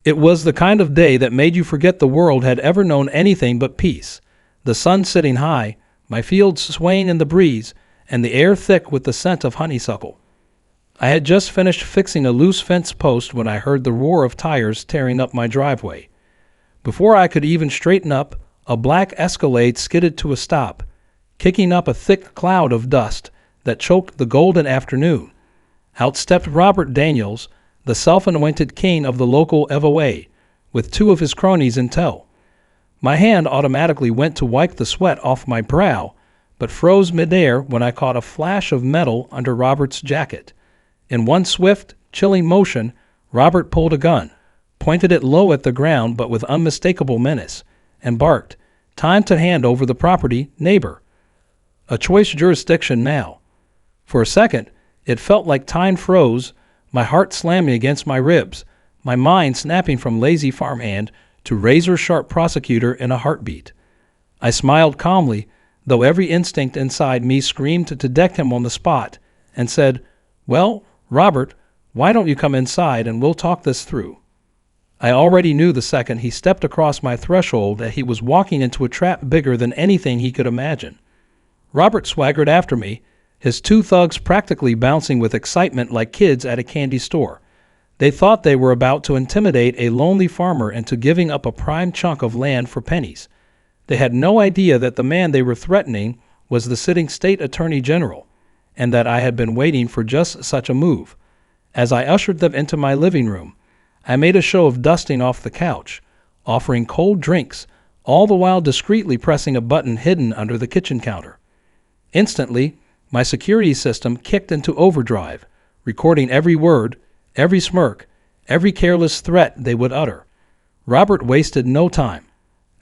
It was the kind of day that made you forget the world had ever known anything but peace. The sun sitting high, my fields swaying in the breeze, and the air thick with the scent of honeysuckle. I had just finished fixing a loose fence post when I heard the roar of tires tearing up my driveway. Before I could even straighten up, a black Escalade skidded to a stop, kicking up a thick cloud of dust that choked the golden afternoon. Out stepped Robert Daniels, the self-anointed king of the local HOA, with two of his cronies in tow. My hand automatically went to wipe the sweat off my brow, but froze midair when I caught a flash of metal under Robert's jacket. In one swift, chilling motion, Robert pulled a gun, pointed it low at the ground but with unmistakable menace, and barked, "Time to hand over the property, neighbor." A choice jurisdiction now. For a second, it felt like time froze, my heart slamming against my ribs, my mind snapping from lazy farmhand to razor-sharp prosecutor in a heartbeat. I smiled calmly, though every instinct inside me screamed to deck him on the spot, and said, "Well, Robert, why don't you come inside and we'll talk this through?" I already knew the second he stepped across my threshold that he was walking into a trap bigger than anything he could imagine. Robert swaggered after me, his two thugs practically bouncing with excitement like kids at a candy store. They thought they were about to intimidate a lonely farmer into giving up a prime chunk of land for pennies. They had no idea that the man they were threatening was the sitting state attorney general, and that I had been waiting for just such a move. As I ushered them into my living room, I made a show of dusting off the couch, offering cold drinks, all the while discreetly pressing a button hidden under the kitchen counter. Instantly, my security system kicked into overdrive, recording every word, every smirk, every careless threat they would utter. Robert wasted no time.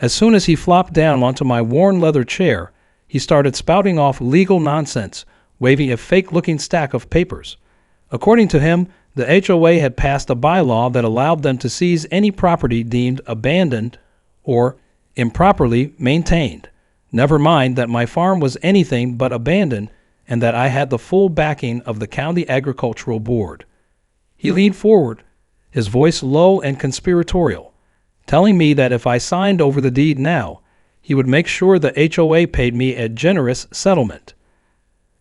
As soon as he flopped down onto my worn leather chair, he started spouting off legal nonsense, waving a fake-looking stack of papers. According to him, the HOA had passed a bylaw that allowed them to seize any property deemed abandoned or improperly maintained. Never mind that my farm was anything but abandoned and that I had the full backing of the County Agricultural Board. He leaned forward, his voice low and conspiratorial, telling me that if I signed over the deed now, he would make sure the HOA paid me a generous settlement.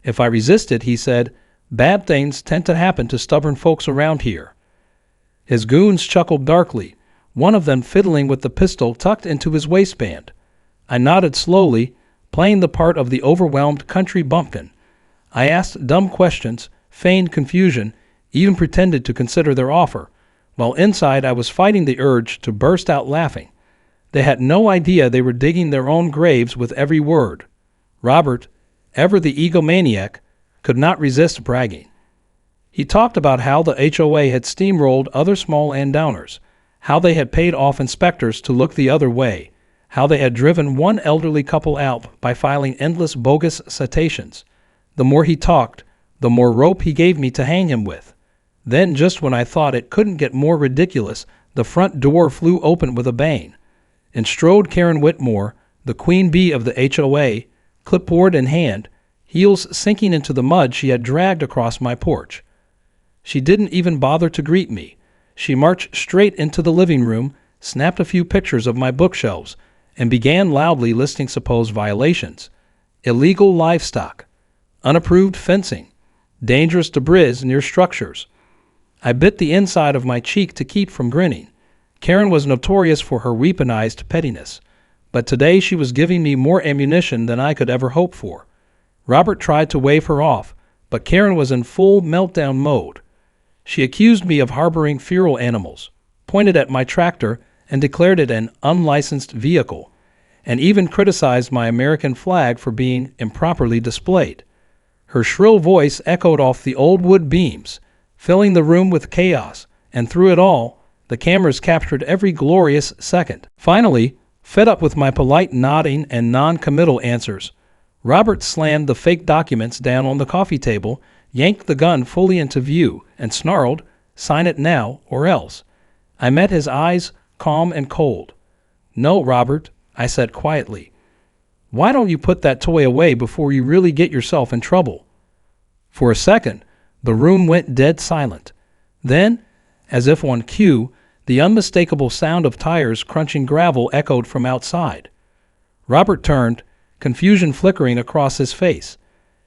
If I resisted, he said, bad things tend to happen to stubborn folks around here. His goons chuckled darkly, one of them fiddling with the pistol tucked into his waistband. I nodded slowly, playing the part of the overwhelmed country bumpkin. I asked dumb questions, feigned confusion, even pretended to consider their offer, while inside I was fighting the urge to burst out laughing. They had no idea they were digging their own graves with every word. Robert, ever the egomaniac, could not resist bragging. He talked about how the HOA had steamrolled other small landowners, how they had paid off inspectors to look the other way, how they had driven one elderly couple out by filing endless bogus citations. The more he talked, the more rope he gave me to hang him with. Then, just when I thought it couldn't get more ridiculous, the front door flew open with a bang. In strode Karen Whitmore, the queen bee of the HOA, clipboard in hand, heels sinking into the mud she had dragged across my porch. She didn't even bother to greet me. She marched straight into the living room, snapped a few pictures of my bookshelves, and began loudly listing supposed violations. Illegal livestock, unapproved fencing, dangerous debris near structures. I bit the inside of my cheek to keep from grinning. Karen was notorious for her weaponized pettiness, but today she was giving me more ammunition than I could ever hope for. Robert tried to wave her off, but Karen was in full meltdown mode. She accused me of harboring feral animals, pointed at my tractor and declared it an unlicensed vehicle, and even criticized my American flag for being improperly displayed. Her shrill voice echoed off the old wood beams, filling the room with chaos, and through it all, the cameras captured every glorious second. Finally, fed up with my polite nodding and non-committal answers, Robert slammed the fake documents down on the coffee table, yanked the gun fully into view, and snarled, "Sign it now, or else." I met his eyes, calm and cold. "No, Robert," I said quietly. "Why don't you put that toy away before you really get yourself in trouble?" For a second, the room went dead silent. Then, as if on cue, The unmistakable sound of tires crunching gravel echoed from outside. Robert turned, confusion flickering across his face.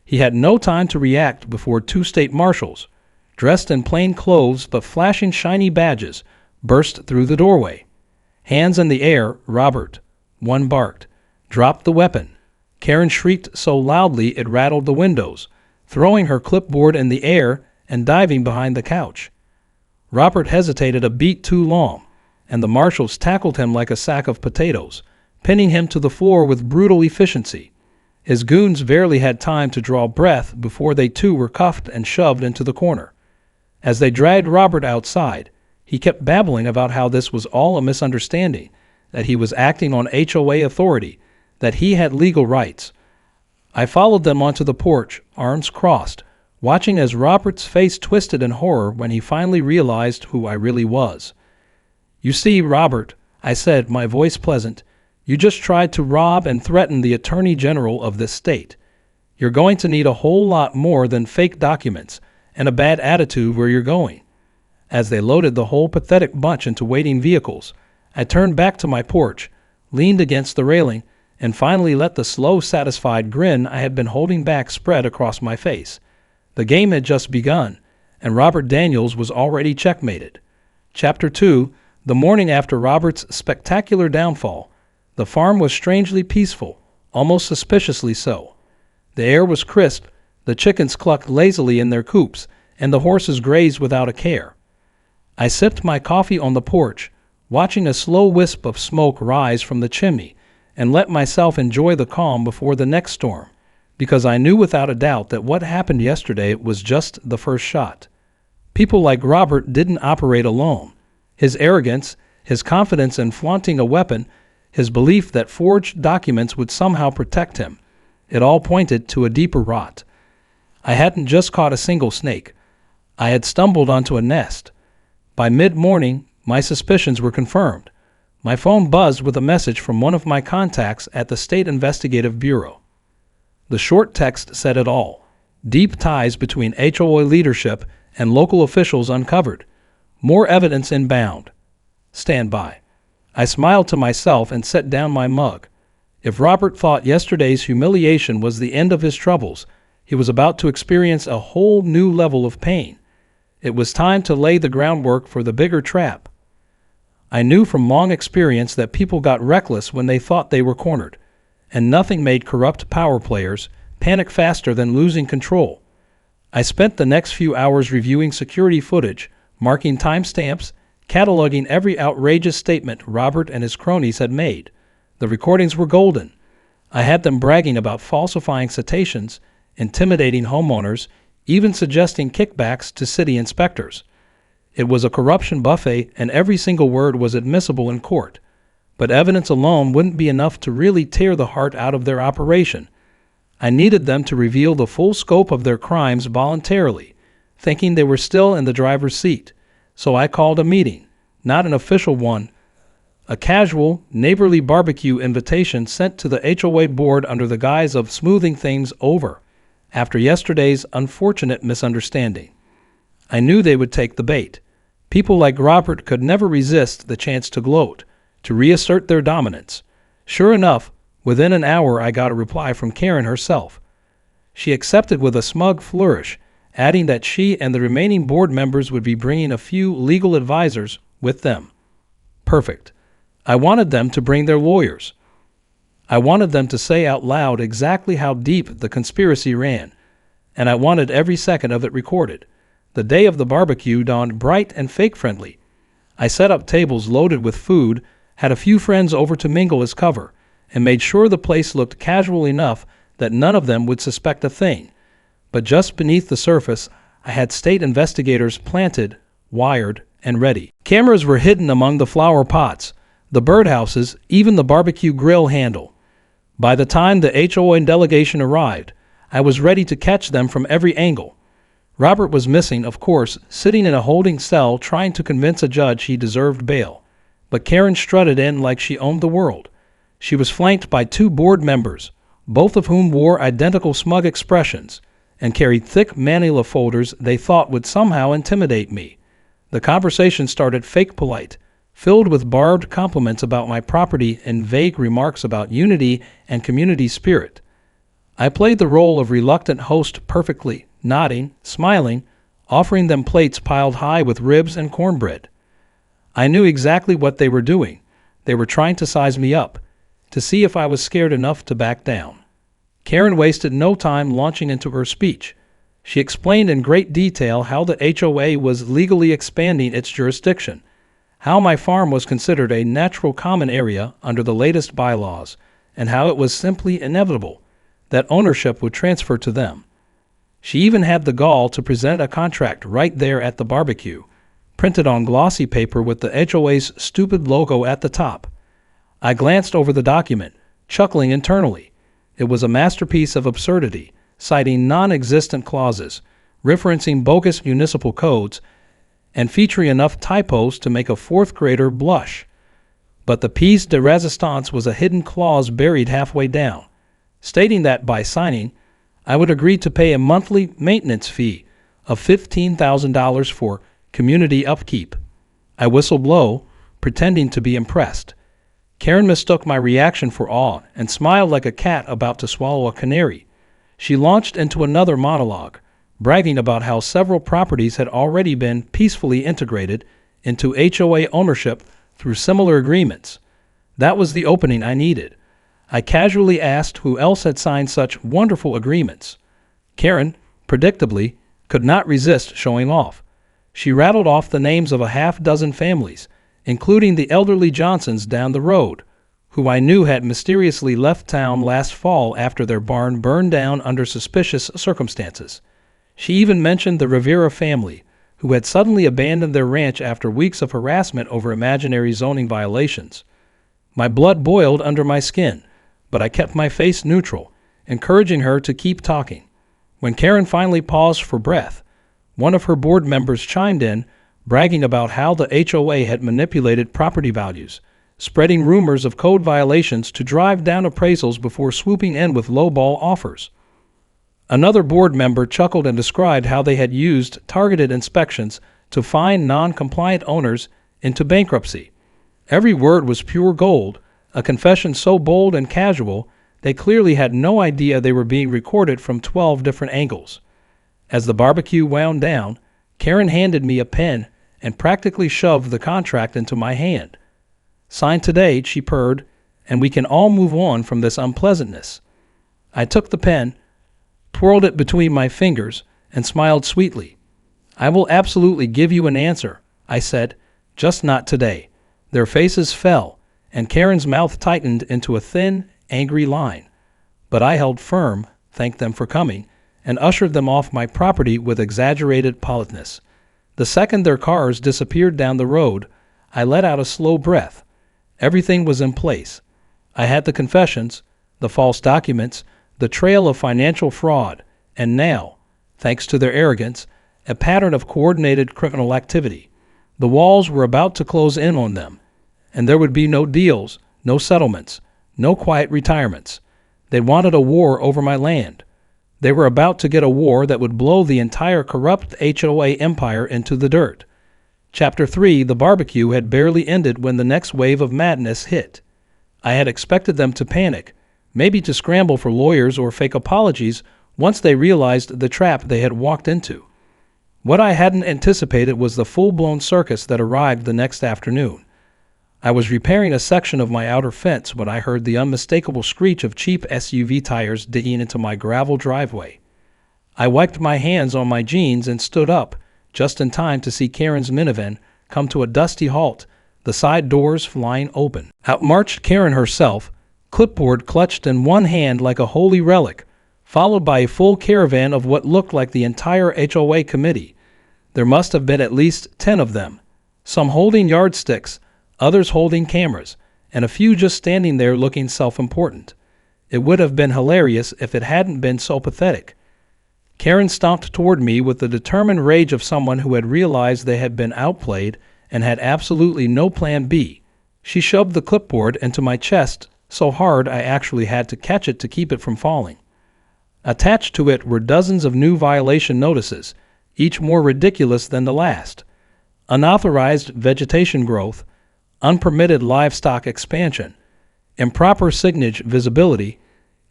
He had no time to react before two state marshals, dressed in plain clothes but flashing shiny badges, burst through the doorway. Hands in the air, Robert, one barked, dropped the weapon. Karen shrieked so loudly it rattled the windows, throwing her clipboard in the air and diving behind the couch. Robert hesitated a beat too long, and the marshals tackled him like a sack of potatoes, pinning him to the floor with brutal efficiency. His goons barely had time to draw breath before they too were cuffed and shoved into the corner. As they dragged Robert outside, he kept babbling about how this was all a misunderstanding, that he was acting on HOA authority, that he had legal rights. I followed them onto the porch, arms crossed, watching as Robert's face twisted in horror when he finally realized who I really was. "You see, Robert," I said, my voice pleasant, "you just tried to rob and threaten the Attorney General of this state. You're going to need a whole lot more than fake documents and a bad attitude where you're going." As they loaded the whole pathetic bunch into waiting vehicles, I turned back to my porch, leaned against the railing, and finally let the slow, satisfied grin I had been holding back spread across my face. The game had just begun, and Robert Daniels was already checkmated. Chapter 2, the morning after Robert's spectacular downfall. The farm was strangely peaceful, almost suspiciously so. The air was crisp, the chickens clucked lazily in their coops, and the horses grazed without a care. I sipped my coffee on the porch, watching a slow wisp of smoke rise from the chimney, and let myself enjoy the calm before the next storm, because I knew without a doubt that what happened yesterday was just the first shot. People like Robert didn't operate alone. His arrogance, his confidence in flaunting a weapon, his belief that forged documents would somehow protect him, it all pointed to a deeper rot. I hadn't just caught a single snake. I had stumbled onto a nest. By mid-morning, my suspicions were confirmed. My phone buzzed with a message from one of my contacts at the State Investigative Bureau. The short text said it all. Deep ties between HOA leadership and local officials uncovered. More evidence inbound. Stand by. I smiled to myself and set down my mug. If Robert thought yesterday's humiliation was the end of his troubles, he was about to experience a whole new level of pain. It was time to lay the groundwork for the bigger trap. I knew from long experience that people got reckless when they thought they were cornered, and nothing made corrupt power players panic faster than losing control. I spent the next few hours reviewing security footage, marking timestamps, cataloging every outrageous statement Robert and his cronies had made. The recordings were golden. I had them bragging about falsifying citations, intimidating homeowners, even suggesting kickbacks to city inspectors. It was a corruption buffet, and every single word was admissible in court. But evidence alone wouldn't be enough to really tear the heart out of their operation. I needed them to reveal the full scope of their crimes voluntarily, thinking they were still in the driver's seat. So I called a meeting, not an official one, a casual, neighborly barbecue invitation sent to the HOA board under the guise of smoothing things over after yesterday's unfortunate misunderstanding. I knew they would take the bait. People like Robert could never resist the chance to gloat, to reassert their dominance. Sure enough, within an hour I got a reply from Karen herself. She accepted with a smug flourish, adding that she and the remaining board members would be bringing a few legal advisors with them. Perfect. I wanted them to bring their lawyers. I wanted them to say out loud exactly how deep the conspiracy ran, and I wanted every second of it recorded. The day of the barbecue dawned bright and fake-friendly. I set up tables loaded with food, had a few friends over to mingle as cover, and made sure the place looked casual enough that none of them would suspect a thing. But just beneath the surface, I had state investigators planted, wired, and ready. Cameras were hidden among the flower pots, the birdhouses, even the barbecue grill handle. By the time the HOA delegation arrived, I was ready to catch them from every angle. Robert was missing, of course, sitting in a holding cell trying to convince a judge he deserved bail. But Karen strutted in like she owned the world. She was flanked by two board members, both of whom wore identical smug expressions and carried thick manila folders they thought would somehow intimidate me. The conversation started fake polite, filled with barbed compliments about my property and vague remarks about unity and community spirit. I played the role of reluctant host perfectly, nodding, smiling, offering them plates piled high with ribs and cornbread. I knew exactly what they were doing. They were trying to size me up, to see if I was scared enough to back down. Karen wasted no time launching into her speech. She explained in great detail how the HOA was legally expanding its jurisdiction, how my farm was considered a natural common area under the latest bylaws, and how it was simply inevitable that ownership would transfer to them. She even had the gall to present a contract right there at the barbecue, printed on glossy paper with the HOA's stupid logo at the top. I glanced over the document, chuckling internally. It was a masterpiece of absurdity, citing non-existent clauses, referencing bogus municipal codes, and featuring enough typos to make a fourth grader blush. But the piece de resistance was a hidden clause buried halfway down, stating that by signing, I would agree to pay a monthly maintenance fee of $15,000 for community upkeep. I whistled low, pretending to be impressed. Karen mistook my reaction for awe and smiled like a cat about to swallow a canary. She launched into another monologue, bragging about how several properties had already been peacefully integrated into HOA ownership through similar agreements. That was the opening I needed. I casually asked who else had signed such wonderful agreements. Karen, predictably, could not resist showing off. She rattled off the names of a half-dozen families, including the elderly Johnsons down the road, who I knew had mysteriously left town last fall after their barn burned down under suspicious circumstances. She even mentioned the Rivera family, who had suddenly abandoned their ranch after weeks of harassment over imaginary zoning violations. My blood boiled under my skin, but I kept my face neutral, encouraging her to keep talking. When Karen finally paused for breath, one of her board members chimed in, bragging about how the HOA had manipulated property values, spreading rumors of code violations to drive down appraisals before swooping in with lowball offers. Another board member chuckled and described how they had used targeted inspections to fine non-compliant owners into bankruptcy. Every word was pure gold, a confession so bold and casual they clearly had no idea they were being recorded from 12 different angles. As the barbecue wound down, Karen handed me a pen and practically shoved the contract into my hand. "Sign today," she purred, "and we can all move on from this unpleasantness." I took the pen, twirled it between my fingers, and smiled sweetly. "I will absolutely give you an answer," I said, "just not today." Their faces fell, and Karen's mouth tightened into a thin, angry line. But I held firm, thanked them for coming, and ushered them off my property with exaggerated politeness. The second their cars disappeared down the road, I let out a slow breath. Everything was in place. I had the confessions, the false documents, the trail of financial fraud, and now, thanks to their arrogance, a pattern of coordinated criminal activity. The walls were about to close in on them, and there would be no deals, no settlements, no quiet retirements. They wanted a war over my land. They were about to get a war that would blow the entire corrupt HOA empire into the dirt. Chapter 3, the barbecue, had barely ended when the next wave of madness hit. I had expected them to panic, maybe to scramble for lawyers or fake apologies once they realized the trap they had walked into. What I hadn't anticipated was the full-blown circus that arrived the next afternoon. I was repairing a section of my outer fence when I heard the unmistakable screech of cheap SUV tires digging into my gravel driveway. I wiped my hands on my jeans and stood up, just in time to see Karen's minivan come to a dusty halt, the side doors flying open. Out marched Karen herself, clipboard clutched in one hand like a holy relic, followed by a full caravan of what looked like the entire HOA committee. There must have been at least 10 of them, some holding yardsticks, others holding cameras, and a few just standing there looking self-important. It would have been hilarious if it hadn't been so pathetic. Karen stomped toward me with the determined rage of someone who had realized they had been outplayed and had absolutely no plan B. She shoved the clipboard into my chest so hard I actually had to catch it to keep it from falling. Attached to it were dozens of new violation notices, each more ridiculous than the last. Unauthorized vegetation growth, unpermitted livestock expansion, improper signage visibility,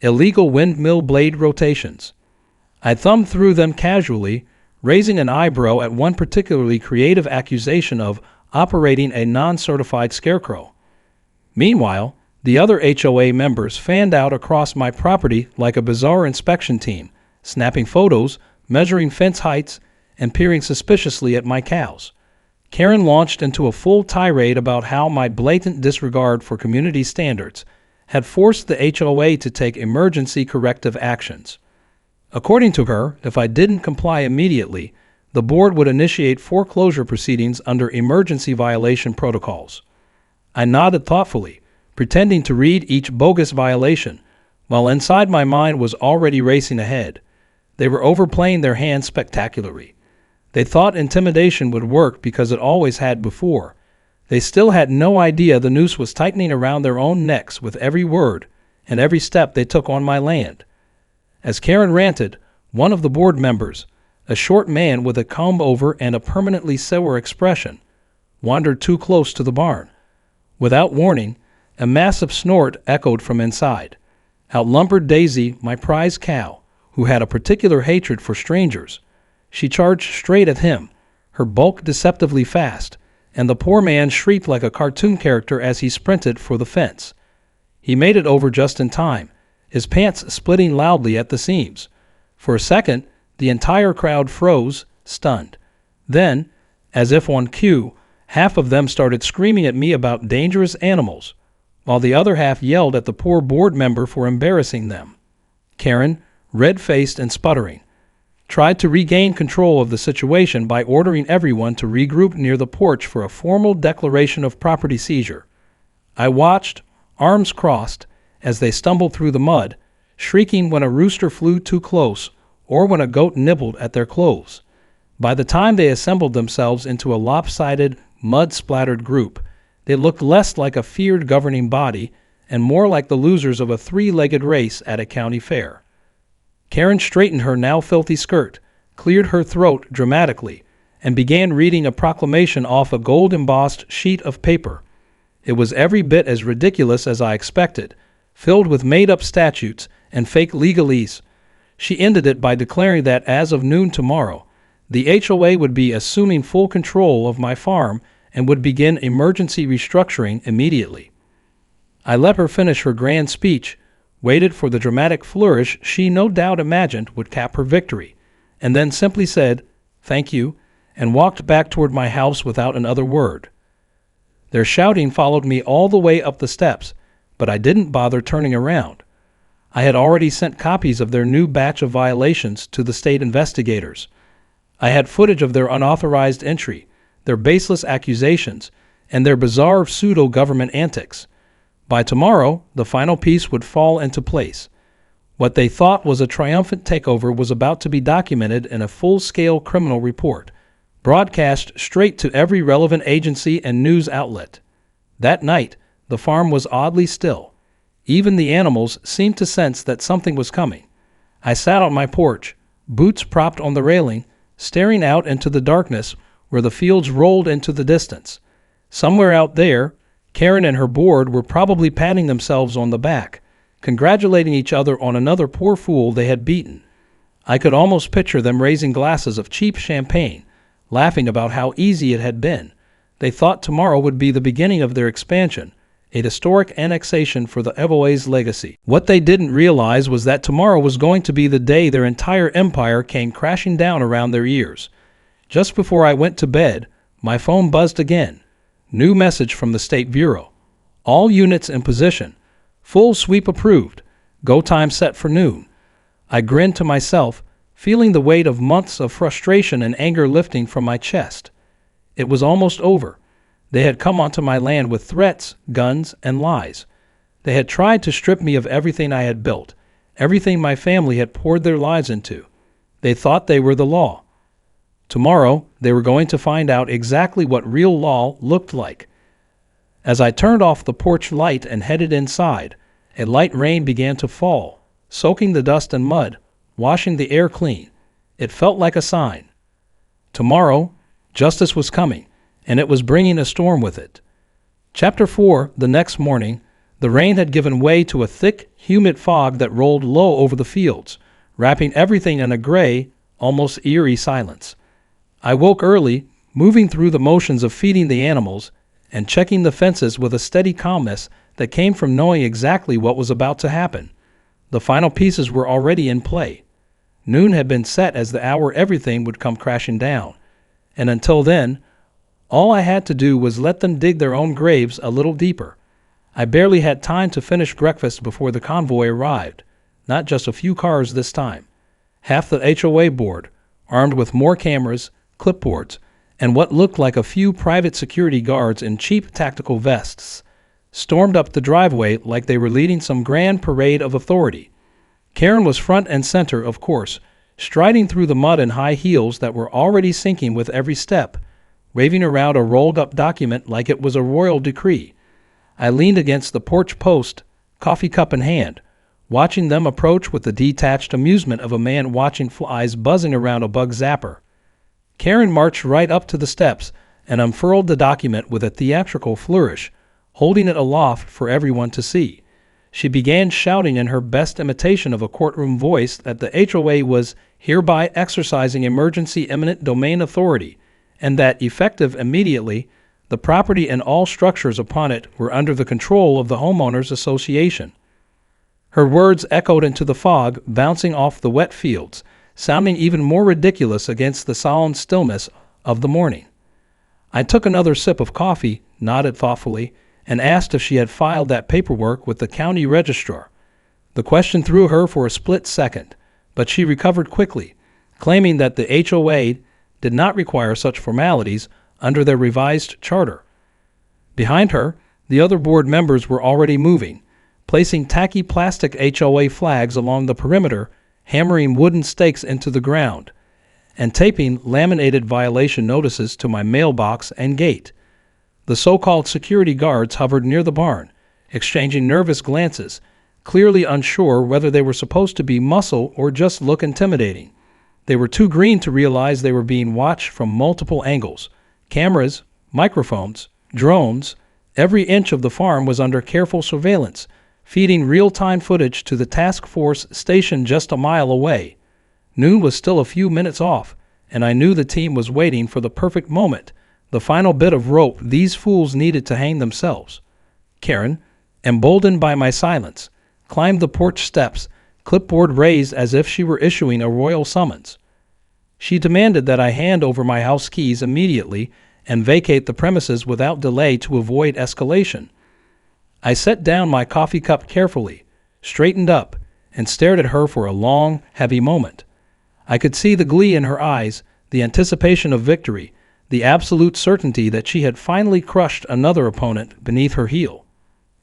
illegal windmill blade rotations. I thumbed through them casually, raising an eyebrow at one particularly creative accusation of operating a non-certified scarecrow. Meanwhile, the other HOA members fanned out across my property like a bizarre inspection team, snapping photos, measuring fence heights, and peering suspiciously at my cows. Karen launched into a full tirade about how my blatant disregard for community standards had forced the HOA to take emergency corrective actions. According to her, if I didn't comply immediately, the board would initiate foreclosure proceedings under emergency violation protocols. I nodded thoughtfully, pretending to read each bogus violation, while inside my mind was already racing ahead. They were overplaying their hand spectacularly. They thought intimidation would work because it always had before. They still had no idea the noose was tightening around their own necks with every word and every step they took on my land. As Karen ranted, one of the board members, a short man with a comb-over and a permanently sour expression, wandered too close to the barn. Without warning, a massive snort echoed from inside. Out lumbered Daisy, my prize cow, who had a particular hatred for strangers. She charged straight at him, her bulk deceptively fast, and the poor man shrieked like a cartoon character as he sprinted for the fence. He made it over just in time, his pants splitting loudly at the seams. For a second, the entire crowd froze, stunned. Then, as if on cue, half of them started screaming at me about dangerous animals, while the other half yelled at the poor board member for embarrassing them. Karen, red-faced and sputtering, tried to regain control of the situation by ordering everyone to regroup near the porch for a formal declaration of property seizure. I watched, arms crossed, as they stumbled through the mud, shrieking when a rooster flew too close or when a goat nibbled at their clothes. By the time they assembled themselves into a lopsided, mud-splattered group, they looked less like a feared governing body and more like the losers of a three-legged race at a county fair. Karen straightened her now filthy skirt, cleared her throat dramatically, and began reading a proclamation off a gold-embossed sheet of paper. It was every bit as ridiculous as I expected, filled with made-up statutes and fake legalese. She ended it by declaring that as of noon tomorrow, the HOA would be assuming full control of my farm and would begin emergency restructuring immediately. I let her finish her grand speech, waited for the dramatic flourish she no doubt imagined would cap her victory, and then simply said, "Thank you," and walked back toward my house without another word. Their shouting followed me all the way up the steps, but I didn't bother turning around. I had already sent copies of their new batch of violations to the state investigators. I had footage of their unauthorized entry, their baseless accusations, and their bizarre pseudo-government antics. By tomorrow, the final piece would fall into place. What they thought was a triumphant takeover was about to be documented in a full-scale criminal report, broadcast straight to every relevant agency and news outlet. That night, the farm was oddly still. Even the animals seemed to sense that something was coming. I sat on my porch, boots propped on the railing, staring out into the darkness where the fields rolled into the distance. Somewhere out there, Karen and her board were probably patting themselves on the back, congratulating each other on another poor fool they had beaten. I could almost picture them raising glasses of cheap champagne, laughing about how easy it had been. They thought tomorrow would be the beginning of their expansion, a historic annexation for the HOA's legacy. What they didn't realize was that tomorrow was going to be the day their entire empire came crashing down around their ears. Just before I went to bed, my phone buzzed again. New message from the State Bureau. All units in position. Full sweep approved. Go time set for noon. I grinned to myself, feeling the weight of months of frustration and anger lifting from my chest. It was almost over. They had come onto my land with threats, guns, and lies. They had tried to strip me of everything I had built, everything my family had poured their lives into. They thought they were the law. Tomorrow, they were going to find out exactly what real law looked like. As I turned off the porch light and headed inside, a light rain began to fall, soaking the dust and mud, washing the air clean. It felt like a sign. Tomorrow, justice was coming, and it was bringing a storm with it. Chapter 4. The next morning, the rain had given way to a thick, humid fog that rolled low over the fields, wrapping everything in a gray, almost eerie silence. I woke early, moving through the motions of feeding the animals and checking the fences with a steady calmness that came from knowing exactly what was about to happen. The final pieces were already in play. Noon had been set as the hour everything would come crashing down, and until then, all I had to do was let them dig their own graves a little deeper. I barely had time to finish breakfast before the convoy arrived, not just a few cars this time. Half the HOA board, armed with more cameras, clipboards, and what looked like a few private security guards in cheap tactical vests, stormed up the driveway like they were leading some grand parade of authority. Karen was front and center, of course, striding through the mud in high heels that were already sinking with every step, waving around a rolled-up document like it was a royal decree. I leaned against the porch post, coffee cup in hand, watching them approach with the detached amusement of a man watching flies buzzing around a bug zapper. Karen marched right up to the steps and unfurled the document with a theatrical flourish, holding it aloft for everyone to see. She began shouting in her best imitation of a courtroom voice that the HOA was hereby exercising emergency eminent domain authority, and that, effective immediately, the property and all structures upon it were under the control of the Homeowners Association. Her words echoed into the fog, bouncing off the wet fields, sounding even more ridiculous against the solemn stillness of the morning. I took another sip of coffee, nodded thoughtfully, and asked if she had filed that paperwork with the county registrar. The question threw her for a split second, but she recovered quickly, claiming that the HOA did not require such formalities under their revised charter. Behind her, the other board members were already moving, placing tacky plastic HOA flags along the perimeter, hammering wooden stakes into the ground, and taping laminated violation notices to my mailbox and gate. The so-called security guards hovered near the barn, exchanging nervous glances, clearly unsure whether they were supposed to be muscle or just look intimidating. They were too green to realize they were being watched from multiple angles. Cameras, microphones, drones, every inch of the farm was under careful surveillance, feeding real-time footage to the task force stationed just a mile away. Noon was still a few minutes off, and I knew the team was waiting for the perfect moment, the final bit of rope these fools needed to hang themselves. Karen, emboldened by my silence, climbed the porch steps, clipboard raised as if she were issuing a royal summons. She demanded that I hand over my house keys immediately and vacate the premises without delay to avoid escalation. I set down my coffee cup carefully, straightened up, and stared at her for a long, heavy moment. I could see the glee in her eyes, the anticipation of victory, the absolute certainty that she had finally crushed another opponent beneath her heel.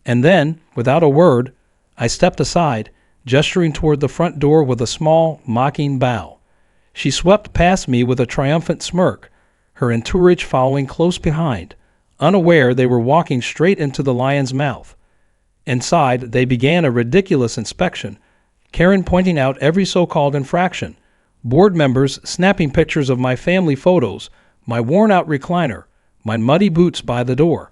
And then, without a word, I stepped aside, gesturing toward the front door with a small, mocking bow. She swept past me with a triumphant smirk, her entourage following close behind, unaware they were walking straight into the lion's mouth. Inside, they began a ridiculous inspection, Karen pointing out every so-called infraction, board members snapping pictures of my family photos, my worn-out recliner, my muddy boots by the door.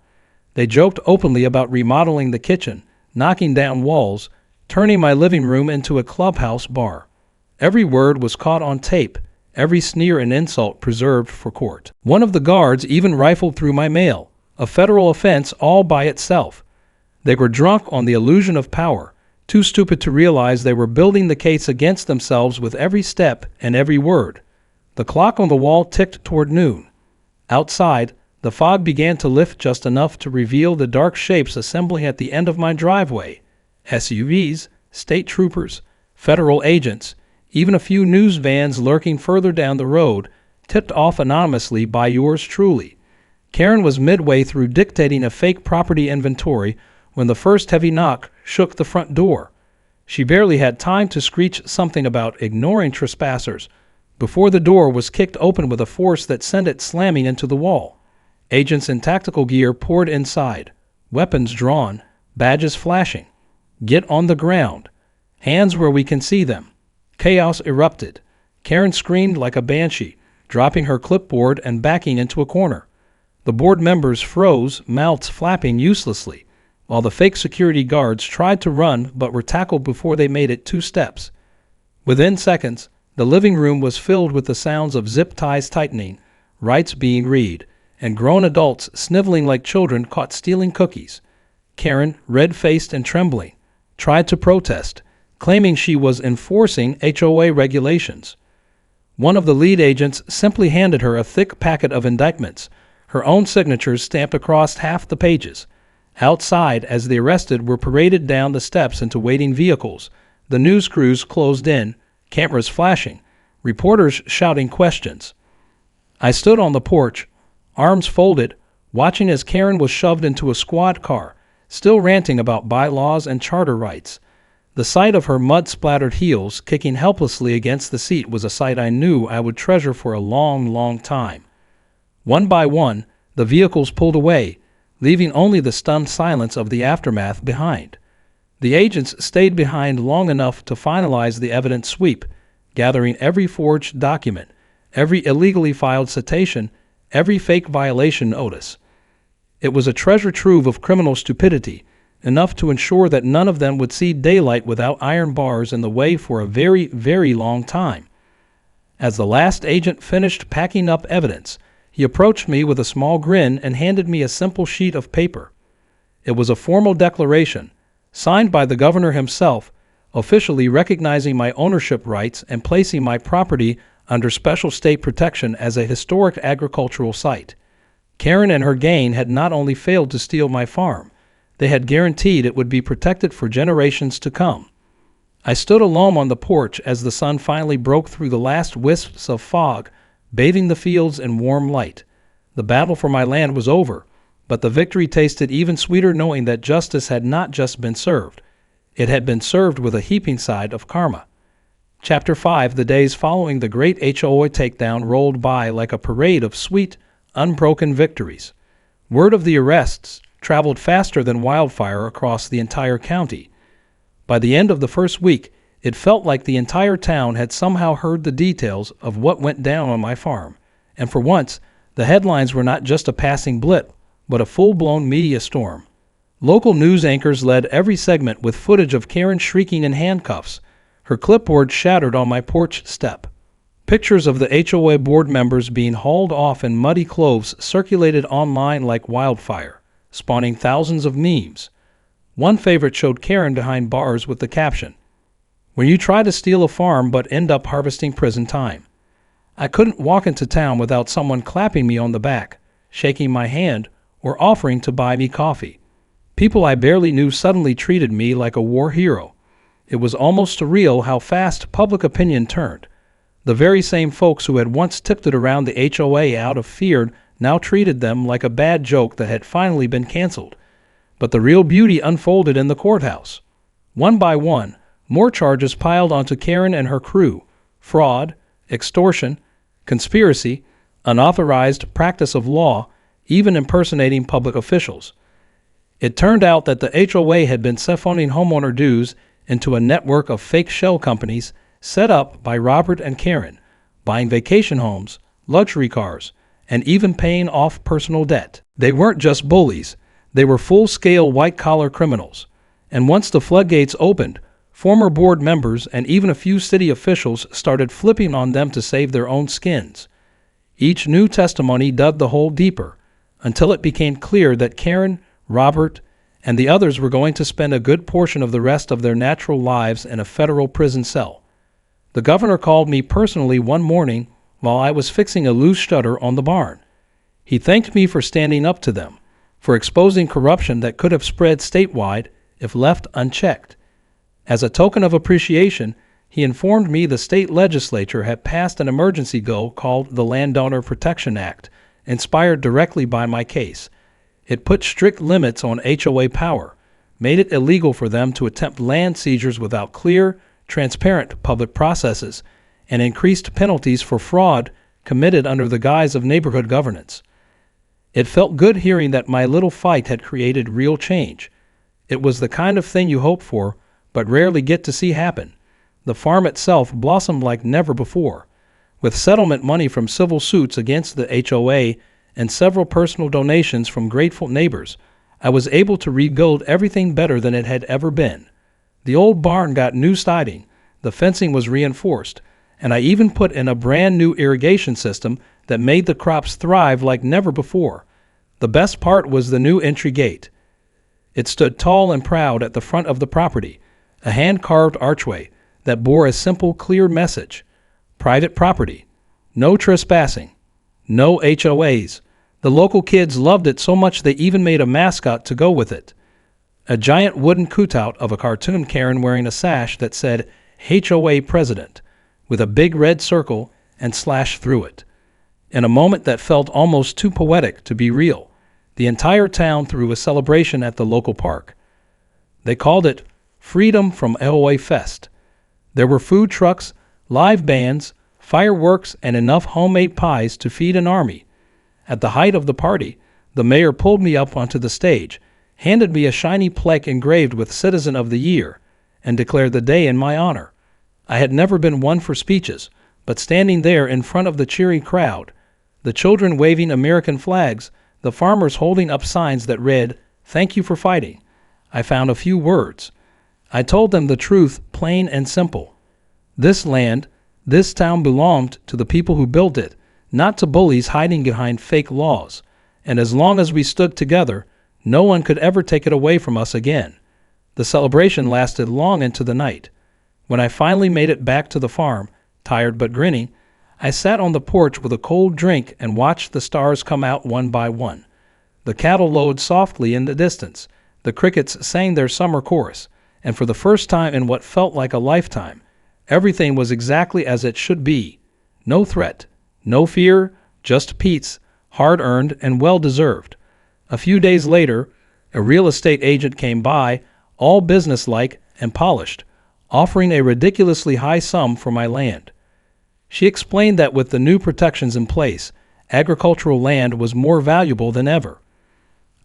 They joked openly about remodeling the kitchen, knocking down walls, turning my living room into a clubhouse bar. Every word was caught on tape, every sneer and insult preserved for court. One of the guards even rifled through my mail, a federal offense all by itself. They were drunk on the illusion of power, too stupid to realize they were building the case against themselves with every step and every word. The clock on the wall ticked toward noon. Outside, the fog began to lift just enough to reveal the dark shapes assembling at the end of my driveway. SUVs, state troopers, federal agents, even a few news vans lurking further down the road, tipped off anonymously by yours truly. Karen was midway through dictating a fake property inventory when the first heavy knock shook the front door. She barely had time to screech something about ignoring trespassers before the door was kicked open with a force that sent it slamming into the wall. Agents in tactical gear poured inside, weapons drawn, badges flashing. Get on the ground. Hands where we can see them. Chaos erupted. Karen screamed like a banshee, dropping her clipboard and backing into a corner. The board members froze, mouths flapping uselessly, while the fake security guards tried to run but were tackled before they made it 2 steps. Within seconds, the living room was filled with the sounds of zip ties tightening, rights being read, and grown adults sniveling like children caught stealing cookies. Karen, red-faced and trembling, tried to protest, claiming she was enforcing HOA regulations. One of the lead agents simply handed her a thick packet of indictments, her own signatures stamped across half the pages. Outside, as the arrested were paraded down the steps into waiting vehicles, the news crews closed in, cameras flashing, reporters shouting questions. I stood on the porch, arms folded, watching as Karen was shoved into a squad car, still ranting about bylaws and charter rights. The sight of her mud-splattered heels kicking helplessly against the seat was a sight I knew I would treasure for a long, long time. One by one, the vehicles pulled away, leaving only the stunned silence of the aftermath behind. The agents stayed behind long enough to finalize the evidence sweep, gathering every forged document, every illegally filed citation, every fake violation notice. It was a treasure trove of criminal stupidity, enough to ensure that none of them would see daylight without iron bars in the way for a very, very long time. As the last agent finished packing up evidence, he approached me with a small grin and handed me a simple sheet of paper. It was a formal declaration, signed by the governor himself, officially recognizing my ownership rights and placing my property under special state protection as a historic agricultural site. Karen and her gang had not only failed to steal my farm, they had guaranteed it would be protected for generations to come. I stood alone on the porch as the sun finally broke through the last wisps of fog, bathing the fields in warm light. The battle for my land was over, but the victory tasted even sweeter knowing that justice had not just been served. It had been served with a heaping side of karma. Chapter 5. The days following the great HOA takedown rolled by like a parade of sweet, unbroken victories. Word of the arrests traveled faster than wildfire across the entire county. By the end of the first week, it felt like the entire town had somehow heard the details of what went down on my farm, and for once, the headlines were not just a passing blip, but a full-blown media storm. Local news anchors led every segment with footage of Karen shrieking in handcuffs, her clipboard shattered on my porch step. Pictures of the HOA board members being hauled off in muddy clothes circulated online like wildfire, spawning thousands of memes. One favorite showed Karen behind bars with the caption, "When you try to steal a farm but end up harvesting prison time." I couldn't walk into town without someone clapping me on the back, shaking my hand, or offering to buy me coffee. People I barely knew suddenly treated me like a war hero. It was almost surreal how fast public opinion turned. The very same folks who had once tiptoed around the HOA out of fear now treated them like a bad joke that had finally been canceled. But the real beauty unfolded in the courthouse. One by one, more charges piled onto Karen and her crew: fraud, extortion, conspiracy, unauthorized practice of law, even impersonating public officials. It turned out that the HOA had been siphoning homeowner dues into a network of fake shell companies set up by Robert and Karen, buying vacation homes, luxury cars, and even paying off personal debt. They weren't just bullies, they were full-scale white-collar criminals. And once the floodgates opened, former board members and even a few city officials started flipping on them to save their own skins. Each new testimony dug the hole deeper, until it became clear that Karen, Robert, and the others were going to spend a good portion of the rest of their natural lives in a federal prison cell. The governor called me personally one morning while I was fixing a loose shutter on the barn. He thanked me for standing up to them, for exposing corruption that could have spread statewide if left unchecked. As a token of appreciation, he informed me the state legislature had passed an emergency bill called the Landowner Protection Act, inspired directly by my case. It put strict limits on HOA power, made it illegal for them to attempt land seizures without clear, transparent public processes, and increased penalties for fraud committed under the guise of neighborhood governance. It felt good hearing that my little fight had created real change. It was the kind of thing you hope for, but rarely get to see happen. The farm itself blossomed like never before. With settlement money from civil suits against the HOA and several personal donations from grateful neighbors, I was able to rebuild everything better than it had ever been. The old barn got new siding, the fencing was reinforced, and I even put in a brand new irrigation system that made the crops thrive like never before. The best part was the new entry gate. It stood tall and proud at the front of the property, a hand-carved archway that bore a simple, clear message: private property, no trespassing, no HOAs. The local kids loved it so much they even made a mascot to go with it. A giant wooden cutout of a cartoon Karen wearing a sash that said HOA President, with a big red circle and slash through it. In a moment that felt almost too poetic to be real, the entire town threw a celebration at the local park. They called it Freedom from HOA Fest. There were food trucks, live bands, fireworks, and enough homemade pies to feed an army. At the height of the party, the mayor pulled me up onto the stage, handed me a shiny plaque engraved with Citizen of the Year, and declared the day in my honor. I had never been one for speeches, but standing there in front of the cheering crowd, the children waving American flags, the farmers holding up signs that read, "Thank you for fighting," I found a few words. I told them the truth, plain and simple. This land, this town belonged to the people who built it, not to bullies hiding behind fake laws. And as long as we stood together, no one could ever take it away from us again. The celebration lasted long into the night. When I finally made it back to the farm, tired but grinning, I sat on the porch with a cold drink and watched the stars come out one by one. The cattle lowed softly in the distance. The crickets sang their summer chorus, and for the first time in what felt like a lifetime, everything was exactly as it should be. No threat, no fear, just peace, hard-earned and well-deserved. A few days later, a real estate agent came by, all businesslike and polished, offering a ridiculously high sum for my land. She explained that with the new protections in place, agricultural land was more valuable than ever.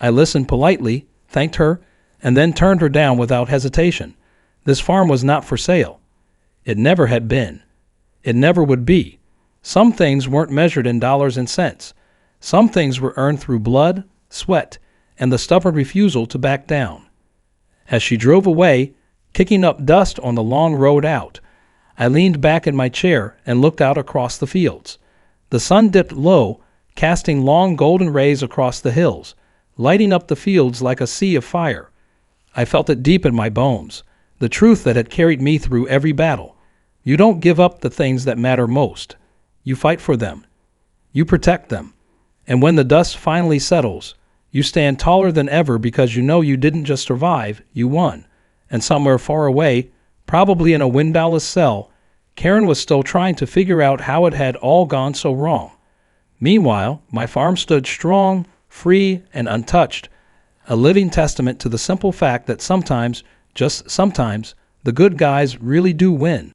I listened politely, thanked her, and then turned her down without hesitation. This farm was not for sale. It never had been. It never would be. Some things weren't measured in dollars and cents. Some things were earned through blood, sweat, and the stubborn refusal to back down. As she drove away, kicking up dust on the long road out, I leaned back in my chair and looked out across the fields. The sun dipped low, casting long golden rays across the hills, lighting up the fields like a sea of fire. I felt it deep in my bones, the truth that had carried me through every battle. You don't give up the things that matter most. You fight for them. You protect them. And when the dust finally settles, you stand taller than ever because you know you didn't just survive, you won. And somewhere far away, probably in a windowless cell, Karen was still trying to figure out how it had all gone so wrong. Meanwhile, my farm stood strong, free, and untouched, a living testament to the simple fact that sometimes, just sometimes, the good guys really do win.